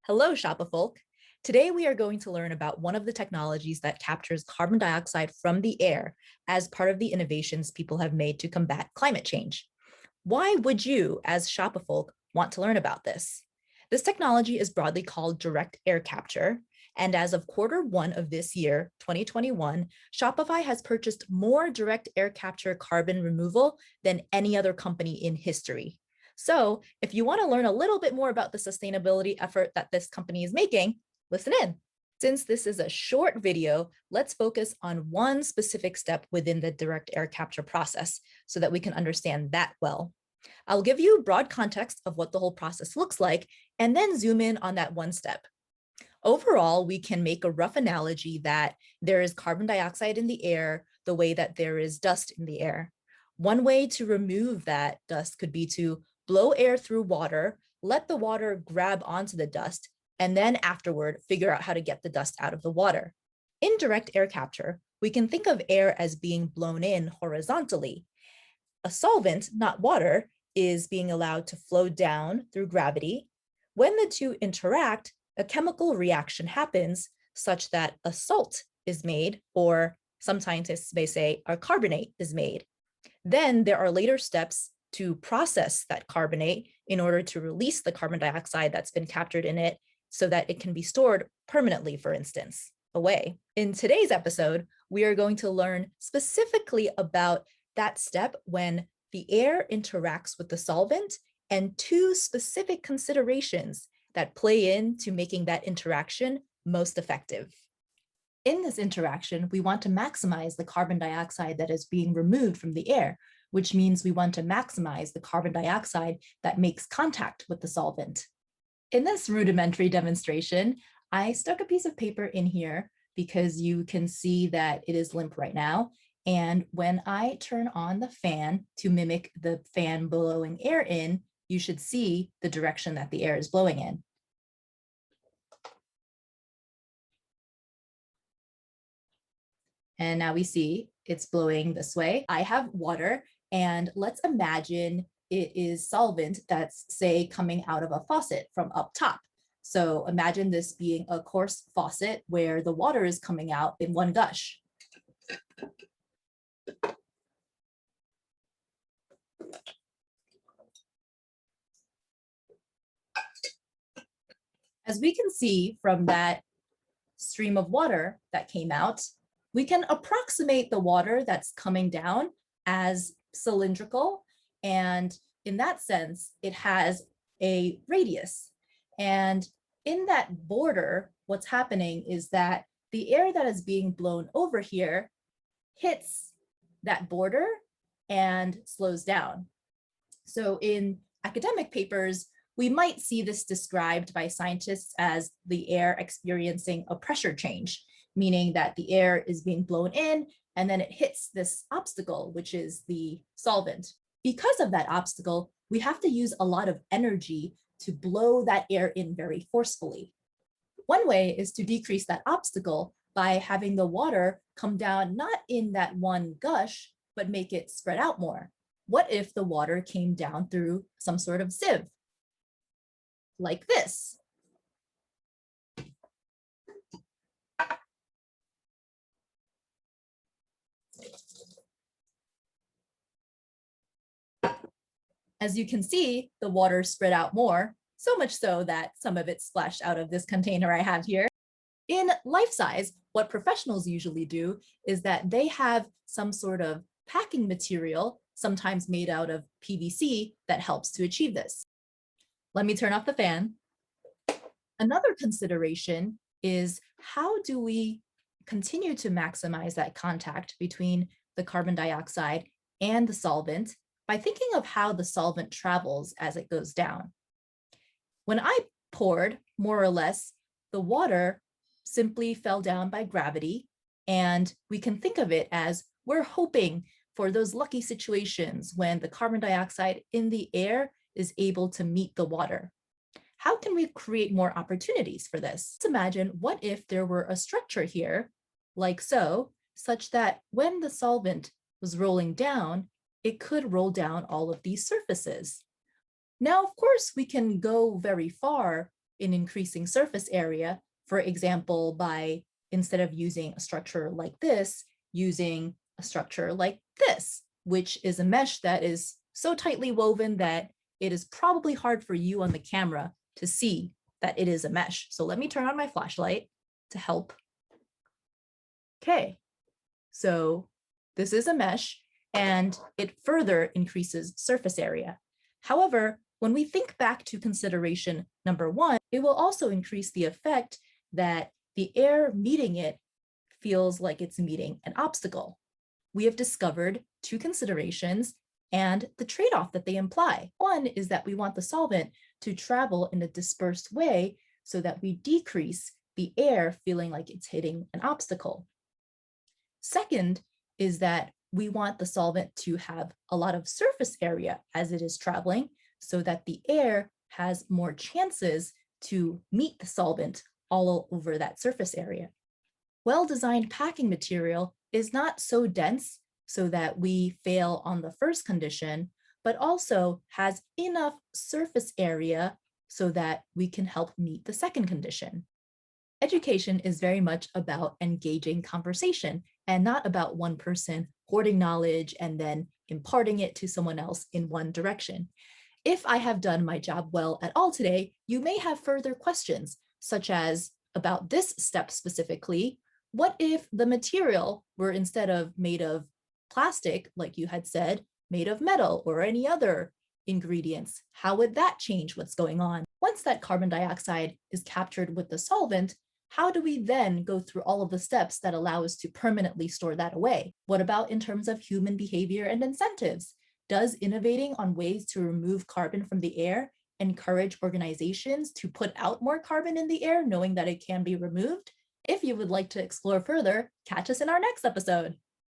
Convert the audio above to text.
Hello, Shopify. Today, we are going to learn about one of the technologies that captures carbon dioxide from the air as part of the innovations people have made to combat climate change. Why would you, as Shopify, want to learn about this? This technology is broadly called direct air capture. And as of Q1 of this year, 2021, Shopify has purchased more direct air capture carbon removal than any other company in history. So if you want to learn a little bit more about the sustainability effort that this company is making, listen in. Since this is a short video, let's focus on one specific step within the direct air capture process so that we can understand that well. I'll give you broad context of what the whole process looks like and then zoom in on that one step. Overall, we can make a rough analogy that there is carbon dioxide in the air the way that there is dust in the air. One way to remove that dust could be to blow air through water, let the water grab onto the dust, and then afterward, figure out how to get the dust out of the water. In direct air capture, we can think of air as being blown in horizontally. A solvent, not water, is being allowed to flow down through gravity. When the two interact, a chemical reaction happens such that a salt is made, or some scientists may say a carbonate is made. Then there are later steps to process that carbonate in order to release the carbon dioxide that's been captured in it so that it can be stored permanently, for instance, away. In today's episode, we are going to learn specifically about that step when the air interacts with the solvent and two specific considerations that play into making that interaction most effective. In this interaction, we want to maximize the carbon dioxide that is being removed from the air, which means we want to maximize the carbon dioxide that makes contact with the solvent. In this rudimentary demonstration, I stuck a piece of paper in here because you can see that it is limp right now. And when I turn on the fan to mimic the fan blowing air in, you should see the direction that the air is blowing in. And now we see it's blowing this way. I have water, and let's imagine it is solvent that's, say, coming out of a faucet from up top. So imagine this being a coarse faucet where the water is coming out in one gush. As we can see from that stream of water that came out, we can approximate the water that's coming down as cylindrical. And in that sense, it has a radius. And in that border, what's happening is that the air that is being blown over here hits that border and slows down. So in academic papers, we might see this described by scientists as the air experiencing a pressure change, meaning that the air is being blown in and then it hits this obstacle, which is the solvent. Because of that obstacle, we have to use a lot of energy to blow that air in very forcefully. One way is to decrease that obstacle by having the water come down not in that one gush, but make it spread out more. What if the water came down through some sort of sieve, like this? As you can see, the water spread out more, so much so that some of it splashed out of this container I have here. In life size, what professionals usually do is that they have some sort of packing material, sometimes made out of PVC, that helps to achieve this. Let me turn off the fan. Another consideration is, how do we continue to maximize that contact between the carbon dioxide and the solvent by thinking of how the solvent travels as it goes down? When I poured, more or less, the water simply fell down by gravity, and we can think of it as we're hoping for those lucky situations when the carbon dioxide in the air is able to meet the water. How can we create more opportunities for this? Let's imagine, what if there were a structure here, like so, such that when the solvent was rolling down, it could roll down all of these surfaces. Now, of course, we can go very far in increasing surface area, for example, by instead of using a structure like this, using a structure like this, which is a mesh that is so tightly woven that it is probably hard for you on the camera to see that it is a mesh. So let me turn on my flashlight to help. Okay, so this is a mesh and it further increases surface area. However, when we think back to consideration number one, it will also increase the effect that the air meeting it feels like it's meeting an obstacle. We have discovered two considerations and the trade-off that they imply. One is that we want the solvent to travel in a dispersed way so that we decrease the air feeling like it's hitting an obstacle. Second is that we want the solvent to have a lot of surface area as it is traveling so that the air has more chances to meet the solvent all over that surface area. Well-designed packing material is not so dense so that we fail on the first condition, but also has enough surface area so that we can help meet the second condition. Education is very much about engaging conversation and not about one person hoarding knowledge and then imparting it to someone else in one direction. If I have done my job well at all today, you may have further questions, such as about this step specifically. What if the material were instead of made of plastic, like you had said, made of metal or any other ingredients? How would that change what's going on? Once that carbon dioxide is captured with the solvent, how do we then go through all of the steps that allow us to permanently store that away? What about in terms of human behavior and incentives? Does innovating on ways to remove carbon from the air encourage organizations to put out more carbon in the air, knowing that it can be removed? If you would like to explore further, catch us in our next episode.